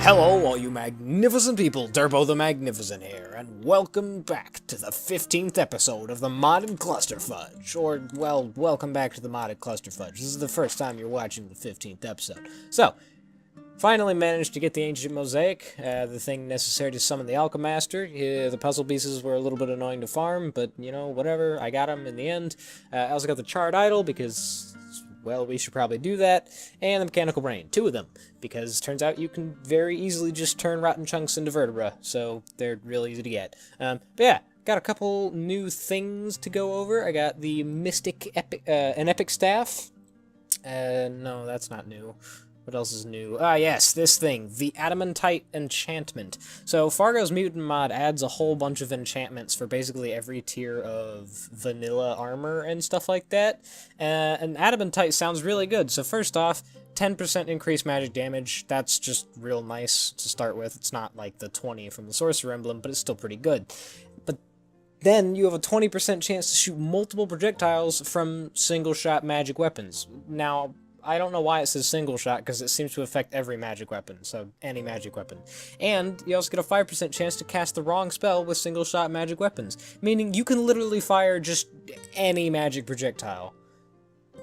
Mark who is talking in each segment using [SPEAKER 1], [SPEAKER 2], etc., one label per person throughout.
[SPEAKER 1] Hello, all you magnificent people, Durbo the Magnificent here, and welcome back to the 15th episode of the Modded Clusterfudge. Or, well, welcome back to the Modded Clusterfudge. This is the first time you're watching the 15th episode. So, finally managed to get the Ancient Mosaic, the thing necessary to summon the Alchemaster. The puzzle pieces were a little bit annoying to farm, but, you know, whatever, I got them in the end. I also got the Charred Idol, because, well, we should probably do that, and the Mechanical Brain, 2 of them, because turns out you can very easily just turn rotten chunks into vertebra, so they're really easy to get. But yeah, got a couple new things to go over. I got the Mystic an Epic Staff. No, that's not new. What else is new? Ah, yes, this thing, the Adamantite Enchantment. So, Fargo's Mutant mod adds a whole bunch of enchantments for basically every tier of vanilla armor and stuff like that. And Adamantite sounds really good. So, first off, 10% increased magic damage. That's just real nice to start with. It's not like the 20 from the Sorcerer Emblem, but it's still pretty good. But then you have a 20% chance to shoot multiple projectiles from single-shot magic weapons. Now, I don't know why it says single shot, because it seems to affect every magic weapon, so any magic weapon. And you also get a 5% chance to cast the wrong spell with single shot magic weapons, meaning you can literally fire just any magic projectile.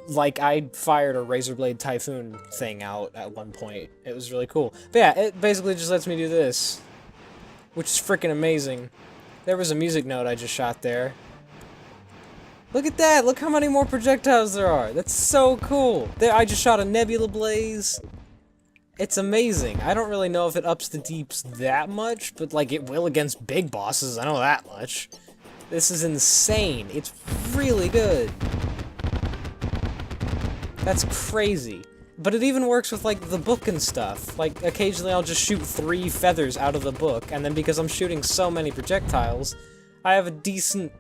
[SPEAKER 1] Like, I fired a Razorblade Typhoon thing out at one point. It was really cool. But yeah, it basically just lets me do this, which is freaking amazing. There was a music note I just shot there. Look at that! Look how many more projectiles there are! That's so cool! There, I just shot a Nebula Blaze. It's amazing. I don't really know if it ups the deeps that much, but like it will against big bosses, I know that much. This is insane. It's really good. That's crazy. But it even works with like the book and stuff. Like occasionally I'll just shoot 3 feathers out of the book, and then because I'm shooting so many projectiles, I have a decent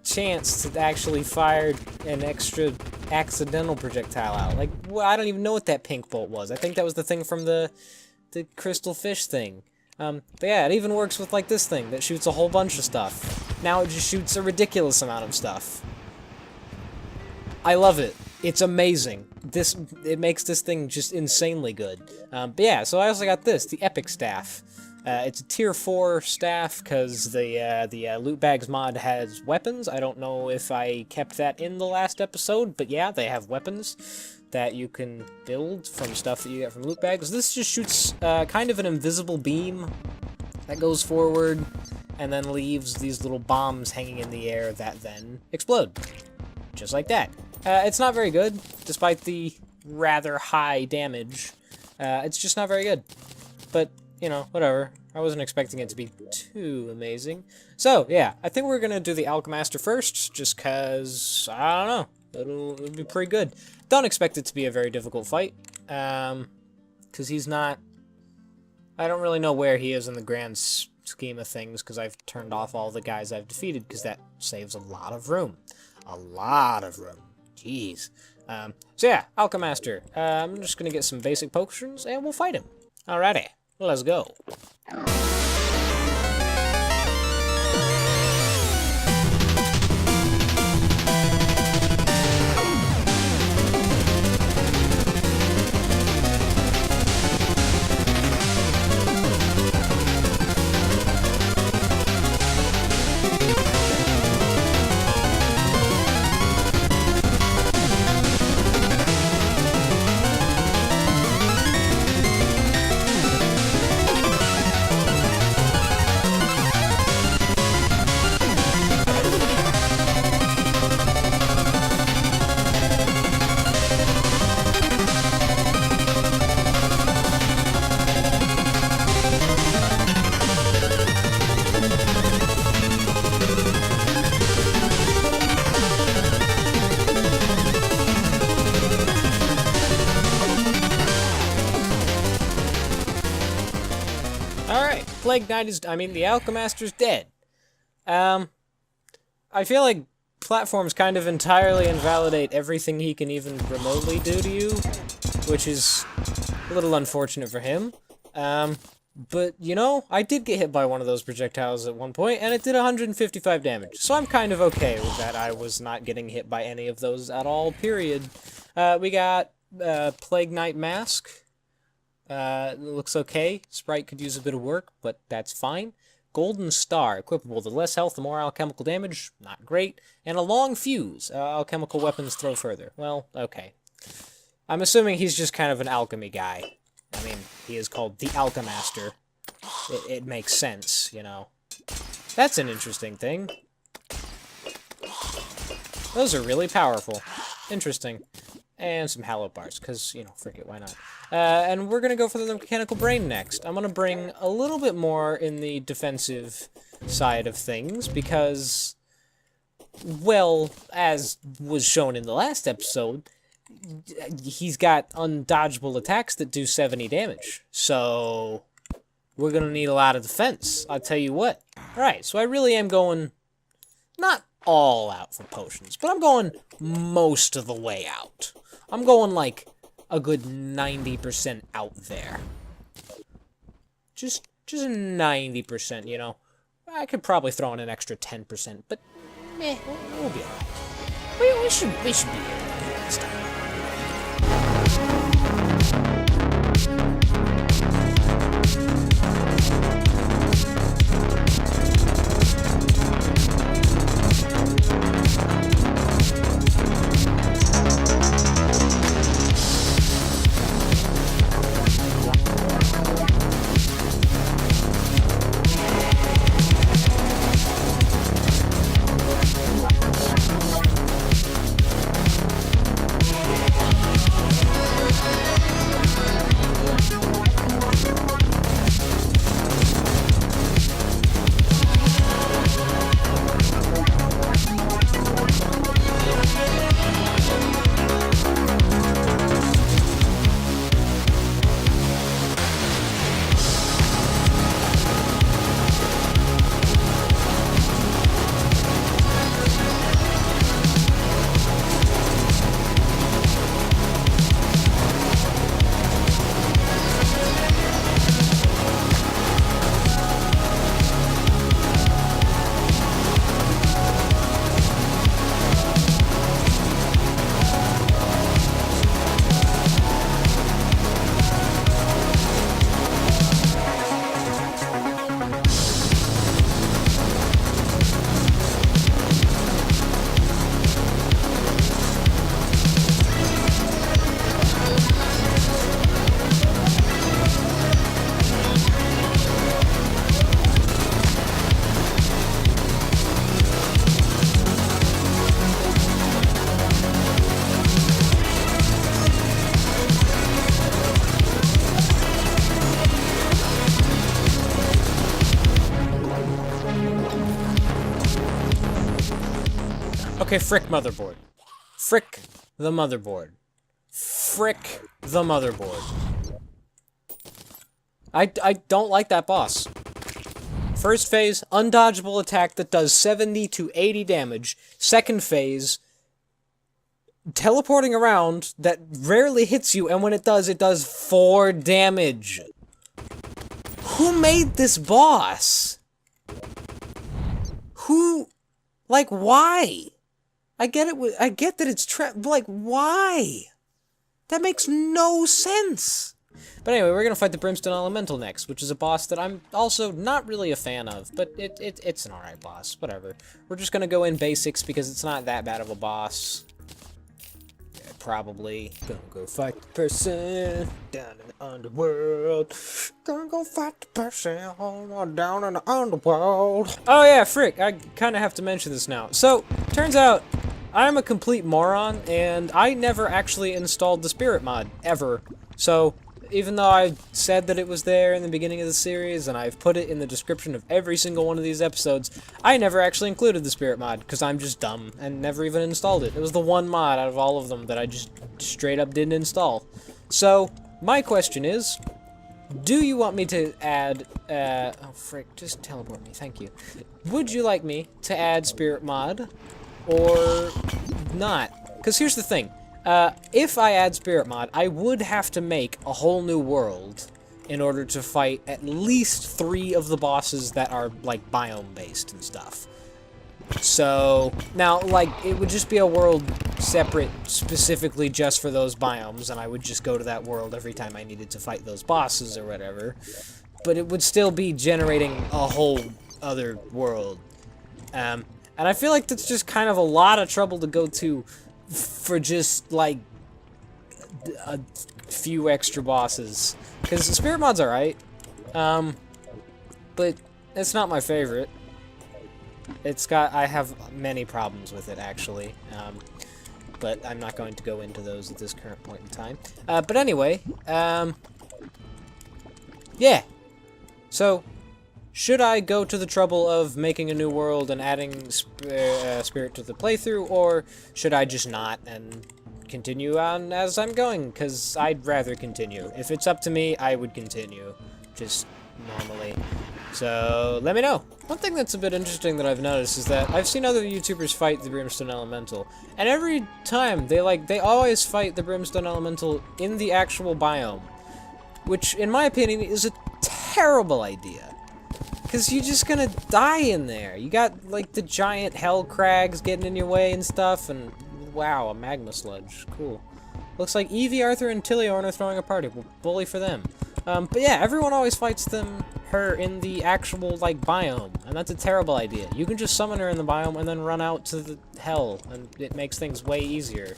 [SPEAKER 1] chance to actually fire an extra accidental projectile out. Like, well, I don't even know what that pink bolt was. I think that was the thing from the crystal fish thing. But yeah, it even works with like this thing that shoots a whole bunch of stuff. Now it just shoots a ridiculous amount of stuff. I love it. It's amazing. It makes this thing just insanely good. But yeah, so I also got this, the Epic Staff. It's a tier 4 staff because the Loot Bags mod has weapons. I don't know if I kept that in the last episode, but yeah, they have weapons that you can build from stuff that you get from Loot Bags. This just shoots kind of an invisible beam that goes forward and then leaves these little bombs hanging in the air that then explode. Just like that. It's not very good, despite the rather high damage. It's just not very good. But you know, whatever. I wasn't expecting it to be too amazing. So, yeah, I think we're gonna do the Alchemaster first, just cause, I don't know, it'll be pretty good. Don't expect it to be a very difficult fight, cause he's not, I don't really know where he is in the grand scheme of things, cause I've turned off all the guys I've defeated, cause that saves a lot of room. A lot of room. Jeez. So yeah, Alchemaster. I'm just gonna get some basic potions, and we'll fight him. Alrighty. Let's go. Plague Knight is, the Alchemaster's dead. I feel like platforms kind of entirely invalidate everything he can even remotely do to you, which is a little unfortunate for him. But, you know, I did get hit by one of those projectiles at one point, and it did 155 damage. So I'm kind of okay with that. I was not getting hit by any of those at all, period. We got Plague Knight Mask. It looks okay. Sprite could use a bit of work, but that's fine. Golden Star, equipable. The less health, the more alchemical damage. Not great. And a long fuse. Alchemical weapons throw further. Well, okay. I'm assuming he's just kind of an alchemy guy. I mean, he is called the Alchemaster. It makes sense, you know. That's an interesting thing. Those are really powerful. Interesting. And some hallowed bars, because, you know, frick it, why not? And we're going to go for the mechanical brain next. I'm going to bring a little bit more in the defensive side of things, because, well, as was shown in the last episode, he's got undodgeable attacks that do 70 damage. So, we're going to need a lot of defense, I'll tell you what. Alright, so I really am going, not all out for potions, but I'm going most of the way out. I'm going like a good 90% out there. Just 90%, you know. I could probably throw in an extra 10%, but meh, we'll be alright. We should be able to do it this time. Okay, frick Motherboard. Frick the Motherboard. Frick the Motherboard. I don't like that boss. First phase, undodgeable attack that does 70 to 80 damage. Second phase, teleporting around that rarely hits you, and when it does 4 damage. Who made this boss? Who... Like, why? I get it, I get that it's like, why? That makes no sense. But anyway, we're gonna fight the Brimstone Elemental next, which is a boss that I'm also not really a fan of, but it's an alright boss, whatever. We're just gonna go in basics because it's not that bad of a boss. Yeah, probably. Gonna go fight the person down in the underworld. Gonna go fight the person down in the underworld. Oh yeah, frick, I kinda have to mention this now. So, turns out, I'm a complete moron, and I never actually installed the Spirit mod, ever. So, even though I said that it was there in the beginning of the series, and I've put it in the description of every single one of these episodes, I never actually included the Spirit mod, because I'm just dumb, and never even installed it. It was the one mod out of all of them that I just straight up didn't install. So, my question is, do you want me to add, oh frick, just teleport me, thank you. Would you like me to add Spirit mod, or not? Because here's the thing. If I add Spirit mod, I would have to make a whole new world in order to fight at least 3 of the bosses that are, like, biome-based and stuff. So, now, like, it would just be a world separate specifically just for those biomes, and I would just go to that world every time I needed to fight those bosses or whatever. But it would still be generating a whole other world. And I feel like that's just kind of a lot of trouble to go to for just, like, a few extra bosses. Because the Spirit Mod's alright. But it's not my favorite. I have many problems with it, actually. But I'm not going to go into those at this current point in time. But anyway, yeah. So, should I go to the trouble of making a new world and adding Spirit to the playthrough, or should I just not and continue on as I'm going? Because I'd rather continue. If it's up to me, I would continue. Just normally. So, let me know. One thing that's a bit interesting that I've noticed is that I've seen other YouTubers fight the Brimstone Elemental, and every time they always fight the Brimstone Elemental in the actual biome, which, in my opinion, is a terrible idea. Because you're just gonna die in there. You got, like, the giant hell crags getting in your way and stuff, and wow, a magma sludge. Cool. Looks like Evie, Arthur, and Tilliorn are throwing a party. Well, bully for them. But yeah, everyone always fights her in the actual, like, biome, and that's a terrible idea. You can just summon her in the biome and then run out to the hell, and it makes things way easier.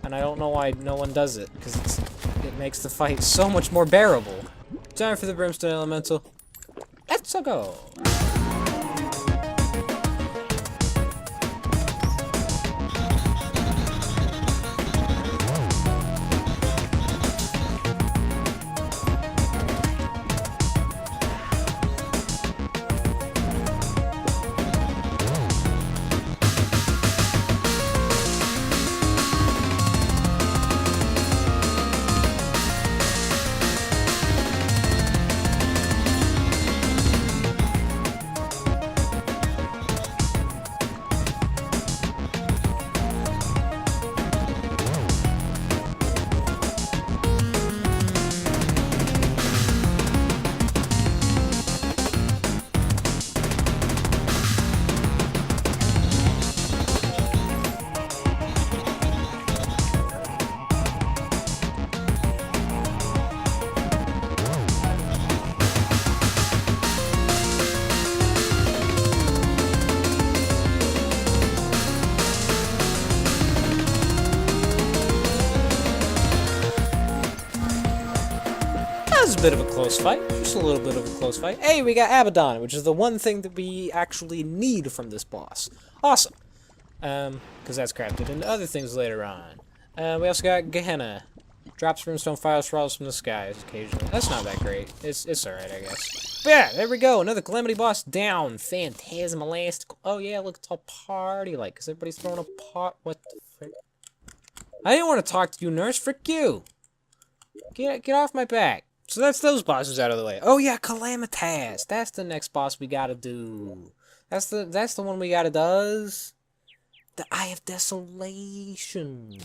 [SPEAKER 1] And I don't know why no one does it, because it makes the fight so much more bearable. Time for the Brimstone Elemental. Let's go! A bit of a close fight, just a little bit of a close fight. Hey, we got Abaddon, which is the one thing that we actually need from this boss. Awesome. Because that's crafted into other things later on. We also got Gehenna. Drops brimstone files falls from the skies occasionally. That's not that great. It's alright, I guess. But yeah, there we go. Another Calamity boss down. Phantasmalastic. Oh yeah, look, it's all party-like. Because everybody's throwing a pot. What the frick? I didn't want to talk to you, nurse. Frick you. Get off my back. So that's those bosses out of the way. Oh yeah, Calamitas. That's the next boss we gotta do. That's the one we gotta does. The Eye of Desolation.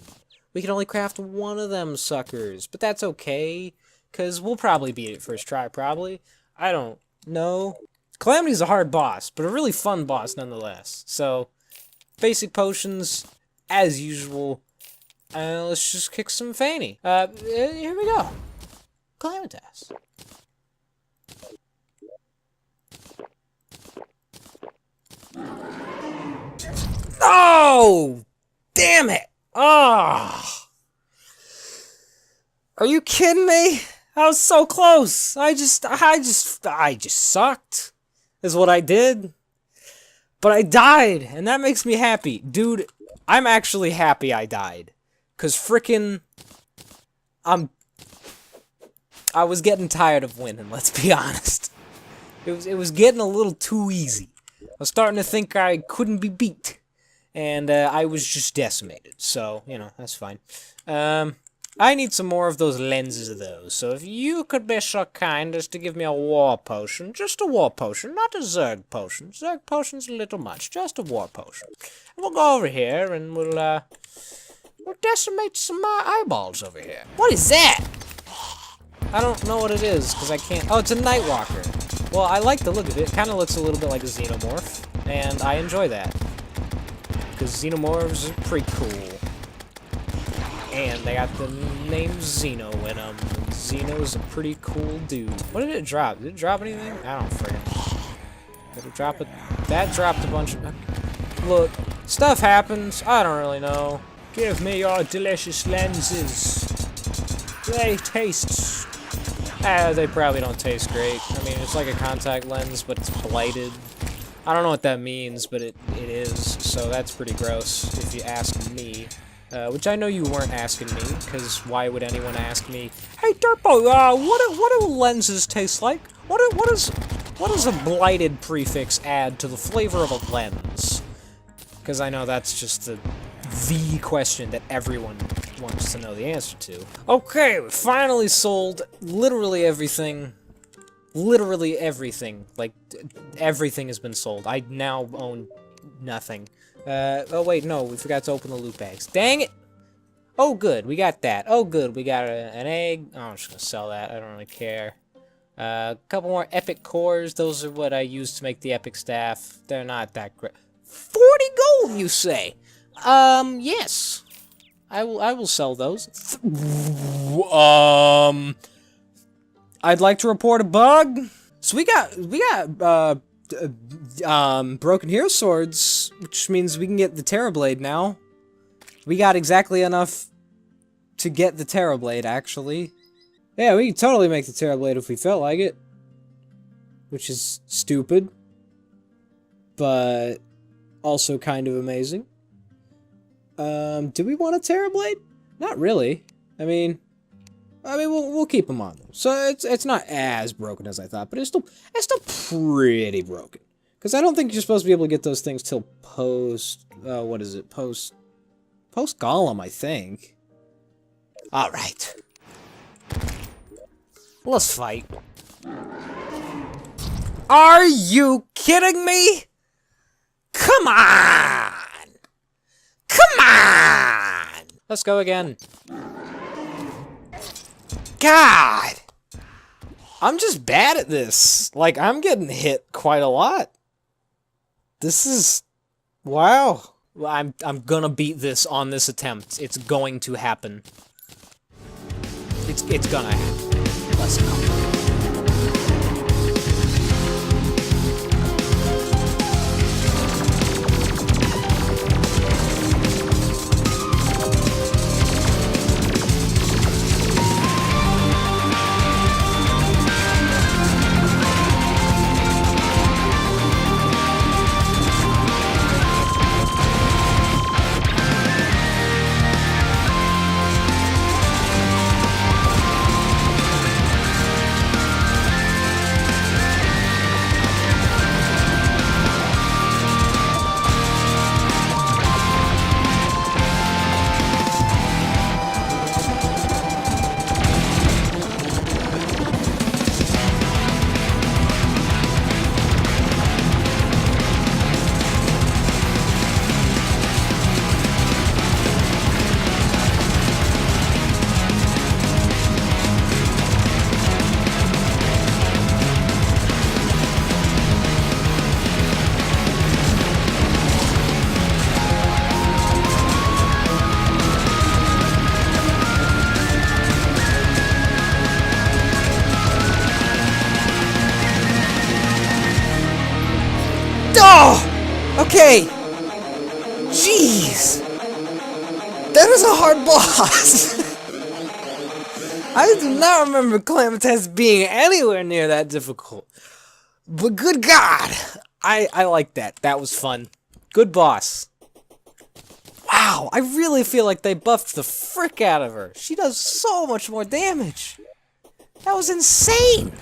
[SPEAKER 1] We can only craft one of them suckers, but that's okay, cause we'll probably beat it first try. Probably. I don't know. Calamity's a hard boss, but a really fun boss nonetheless. So, basic potions as usual. Let's just kick some Fanny. Here we go. Calamitas. Oh! Damn it! Oh! Are you kidding me? I was so close. I just sucked. Is what I did. But I died, and that makes me happy. Dude, I'm actually happy I died. 'Cause frickin' I was getting tired of winning, let's be honest. It was getting a little too easy. I was starting to think I couldn't be beat. And I was just decimated. So, you know, that's fine. I need some more of those lenses of those. So if you could be so kind as to give me a war potion. Just a war potion, not a Zerg potion. Zerg potion's a little much. Just a war potion. And we'll go over here and we'll decimate some eyeballs over here. What is that? I don't know what it is, because I can't... Oh, it's a Nightwalker. Well, I like the look of it. It kind of looks a little bit like a Xenomorph. and I enjoy that. Because xenomorphs are pretty cool. And they got the name Xeno in them. Xeno's a pretty cool dude. What did it drop? Did it drop anything? I don't friggin'. Did it drop it? That dropped a bunch of... Look, stuff happens. I don't really know. Give me your delicious lenses. They taste... they probably don't taste great. I mean, it's like a contact lens, but it's blighted. I don't know what that means, but it is. So that's pretty gross, if you ask me. Which I know you weren't asking me, because why would anyone ask me, hey, Derpo, what do lenses taste like? What does a blighted prefix add to the flavor of a lens? Because I know that's just the question that everyone wants to know the answer to. Okay, we finally sold literally everything. Literally everything. Like, everything has been sold. I now own nothing. Oh wait, no, we forgot to open the loot bags. Dang it! Oh good, we got that. Oh good, we got an egg. Oh, I'm just gonna sell that, I don't really care. A couple more epic cores, those are what I use to make the epic staff. They're not that great. 40 gold, you say? Yes. I will sell those. I'd like to report a bug. So we got broken hero swords, which means we can get the Terrorblade now. We got exactly enough to get the Terrorblade, actually. Yeah, we can totally make the Terrorblade if we felt like it. Which is stupid. But also kind of amazing. Do we want a Terrorblade? Not really. I mean, we'll keep them on though. So it's not as broken as I thought, but it's still pretty broken. Because I don't think you're supposed to be able to get those things till post, what is it? Post Golem, I think. Alright. Let's fight. Are you kidding me? Come on! Come on! Let's go again. God! I'm just bad at this. Like, I'm getting hit quite a lot. This is... Wow. I'm gonna beat this on this attempt. It's going to happen. It's gonna happen. Let's go. Okay! Jeez! That was a hard boss! I do not remember Calamitas being anywhere near that difficult. But good God! I like that. That was fun. Good boss. Wow, I really feel like they buffed the frick out of her. She does so much more damage. That was insane!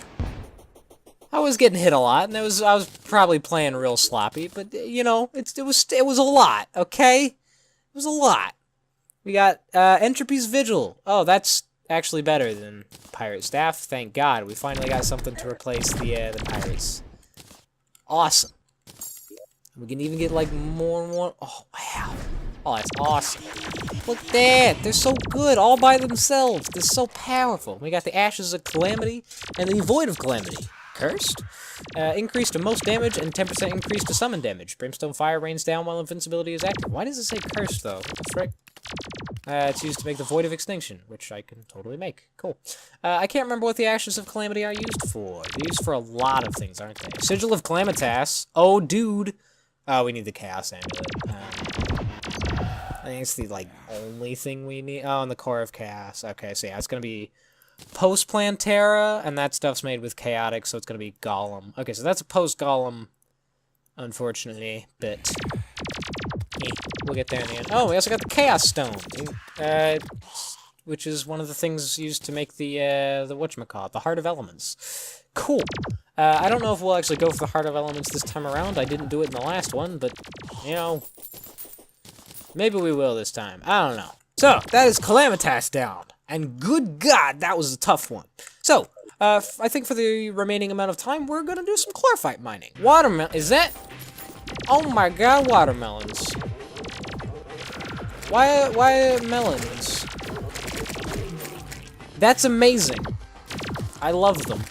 [SPEAKER 1] I was getting hit a lot, and I was probably playing real sloppy, but you know, it was a lot, okay? It was a lot. We got Entropy's Vigil. Oh, that's actually better than Pirate Staff. Thank God, we finally got something to replace the pirates. Awesome. We can even get like more and more. Oh wow. Oh, that's awesome. Look at that. They're so good all by themselves. They're so powerful. We got the Ashes of Calamity and the Void of Calamity. Cursed. Increase to most damage and 10% increase to summon damage. Brimstone fire rains down while invincibility is active. Why does it say cursed, though? What the frick? It's used to make the Void of Extinction, which I can totally make. Cool. I can't remember what the Ashes of Calamity are used for. They're used for a lot of things, aren't they? Sigil of Calamitas. Oh, dude. Oh, we need the Chaos Amulet. I think it's the, like, only thing we need. Oh, and the Core of Chaos. Okay, so yeah, it's gonna be post-Plantera, and that stuff's made with Chaotic, so it's gonna be Golem. Okay, so that's a post-Golem, unfortunately, but we'll get there in the end. Oh, we also got the Chaos Stone, which is one of the things used to make the whatchamacallit, the Heart of Elements. Cool. I don't know if we'll actually go for the Heart of Elements this time around. I didn't do it in the last one, but, you know, maybe we will this time. I don't know. So, that is Calamitas down. And good God, that was a tough one. So, I think for the remaining amount of time, we're gonna do some chlorophyte mining. Watermelon, is that? Oh my God, watermelons. Why melons? That's amazing. I love them.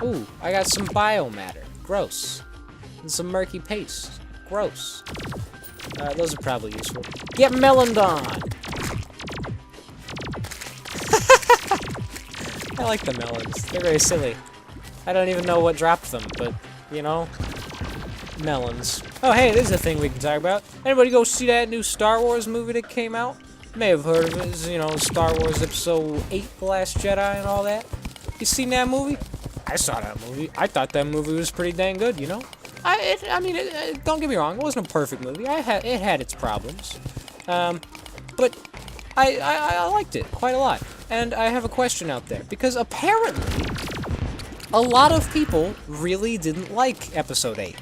[SPEAKER 1] Ooh, I got some biomatter. Gross. And some murky paste. Gross. Those are probably useful. Get meloned on! I like the melons. They're very silly. I don't even know what dropped them, but, you know, melons. Oh, hey, this is a thing we can talk about. Anybody go see that new Star Wars movie that came out? May have heard of it. It's, you know, Star Wars Episode 8, The Last Jedi and all that. You seen that movie? I saw that movie. I thought that movie was pretty dang good, you know? I mean, don't get me wrong. It wasn't a perfect movie. It had its problems. But I liked it quite a lot. And I have a question out there, because apparently a lot of people really didn't like Episode 8.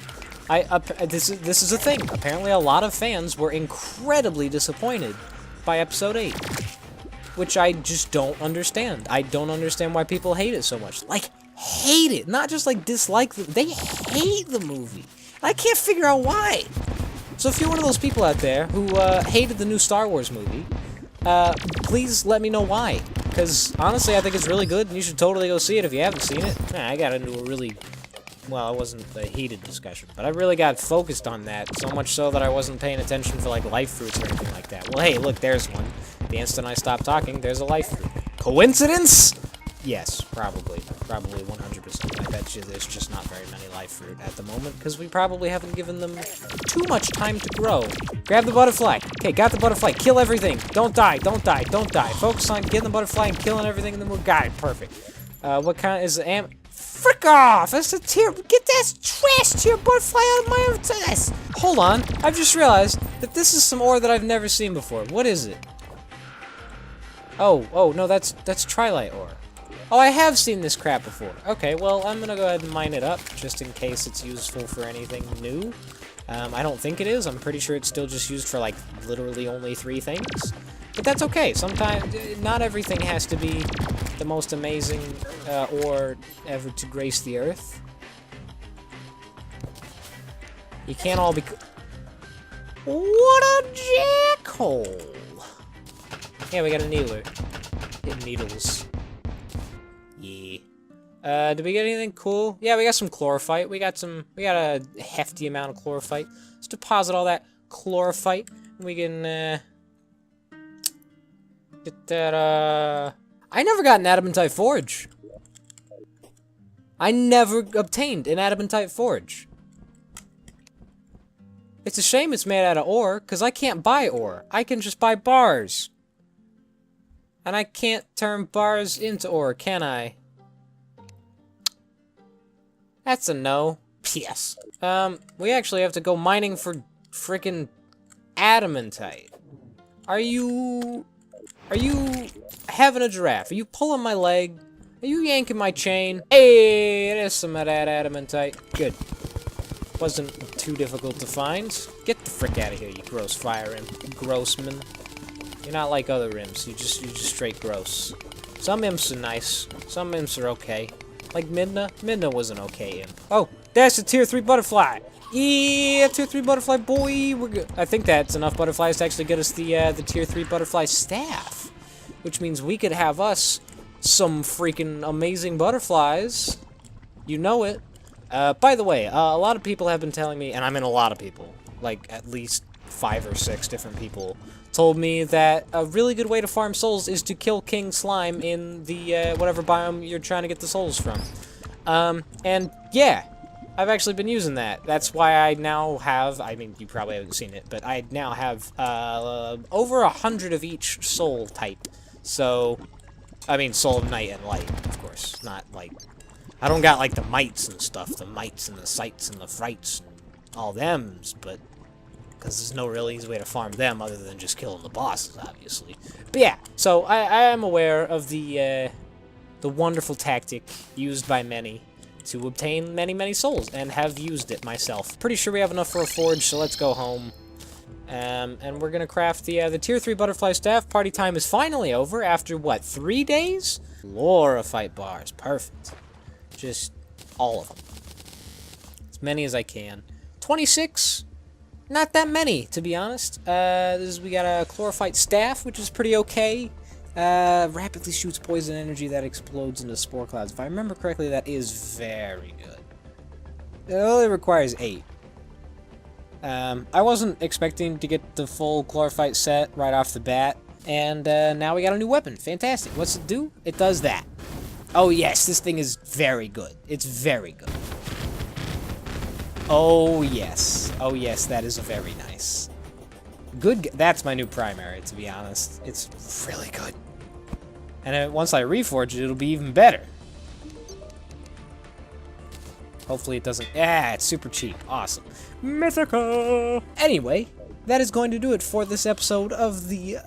[SPEAKER 1] This is a thing. Apparently a lot of fans were incredibly disappointed by Episode 8, which I just don't understand. I don't understand why people hate it so much. Like, hate it, not just like dislike it. They hate the movie. I can't figure out why. So if you're one of those people out there who hated the new Star Wars movie, please let me know why. Because, honestly, I think it's really good, and you should totally go see it if you haven't seen it. I got into a really... Well, it wasn't a heated discussion, but I really got focused on that, so much so that I wasn't paying attention for, like, life fruits or anything like that. Well, hey, look, there's one. The instant I stopped talking, there's a life fruit. Coincidence? Yes, probably. Probably 100%. I bet you there's just not very many life fruit at the moment, because we probably haven't given them too much time to grow. Grab the butterfly. Okay, got the butterfly. Kill everything. Don't die, don't die, don't die. Focus on getting the butterfly and killing everything, and then we'll got it. Perfect. What kind is the Frick off! That's a tear. Get that trash tear butterfly out of my ass! Hold on. I've just realized that this is some ore that I've never seen before. What is it? Oh, no, that's Trilite ore. Oh, I have seen this crap before. Okay, well, I'm gonna go ahead and mine it up, just in case it's useful for anything new. I don't think it is. I'm pretty sure it's still just used for, like, literally only 3 things. But that's okay. Sometimes, not everything has to be the most amazing ore ever to grace the earth. You can't all be... What a jackhole! Yeah, we got a needler. Hit needles. Yeah. Did we get anything cool? Yeah, we got some chlorophyte. We got a hefty amount of chlorophyte. Let's deposit all that chlorophyte. We can, get that, I never got an adamantite forge. I never obtained an adamantite forge. It's a shame it's made out of ore, because I can't buy ore. I can just buy bars. And I can't turn bars into ore, can I? That's a no. Yes. We actually have to go mining for frickin' adamantite. Are you having a giraffe? Are you pulling my leg? Are you yanking my chain? Hey, there's some of that adamantite. Good. Wasn't too difficult to find. Get the frick out of here, you gross fire imp. Grossman. You're not like other imps. You just straight gross. Some imps are nice. Some imps are okay. Like Midna. Midna was an okay imp. Oh, that's a tier 3 butterfly. Yeah, tier 3 butterfly, boy. We're good. I think that's enough butterflies to actually get us the tier 3 butterfly staff. Which means we could have us some freaking amazing butterflies. You know it. By the way, a lot of people have been telling me, and I mean a lot of people, like at least 5 or 6 different people, told me that a really good way to farm souls is to kill King Slime in the, whatever biome you're trying to get the souls from. And yeah, I've actually been using that. That's why I now have, I mean, you probably haven't seen it, but I now have, over 100 of each soul type. So, I mean, soul, night, and light, of course, not, like, I don't got, like, the mites and stuff, the mites and the sights and the frights and all thems, but because there's no real easy way to farm them other than just killing the bosses, obviously. But yeah, so I am aware of the wonderful tactic used by many to obtain many, many souls, and have used it myself. Pretty sure we have enough for a forge, so let's go home. And we're gonna craft the Tier 3 Butterfly Staff. Party time is finally over after, what, 3 days? Chlorophyte bars, perfect. Just all of them. As many as I can. 26? Not that many, to be honest. We got a Chlorophyte Staff, which is pretty okay. Rapidly shoots poison energy that explodes into spore clouds. If I remember correctly, that is very good. It only requires 8. I wasn't expecting to get the full Chlorophyte set right off the bat, and now we got a new weapon. Fantastic. What's it do? It does that. Oh yes, this thing is very good. It's very good. Oh yes. Oh yes, that is very nice. Good. That's my new primary, to be honest. It's really good. And once I reforge it, it'll be even better. Hopefully it doesn't... Ah, it's super cheap. Awesome. Mythical! Anyway, that is going to do it for this episode of the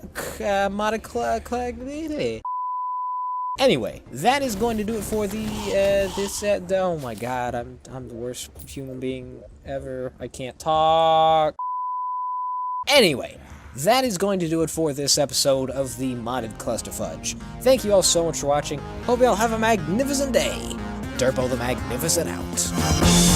[SPEAKER 1] Anyway, that is going to do it for the, oh my god, I'm the worst human being ever. I can't talk. Anyway, that is going to do it for this episode of the Modded Clusterfudge. Thank you all so much for watching. Hope you all have a magnificent day. Durbo the Magnificent out.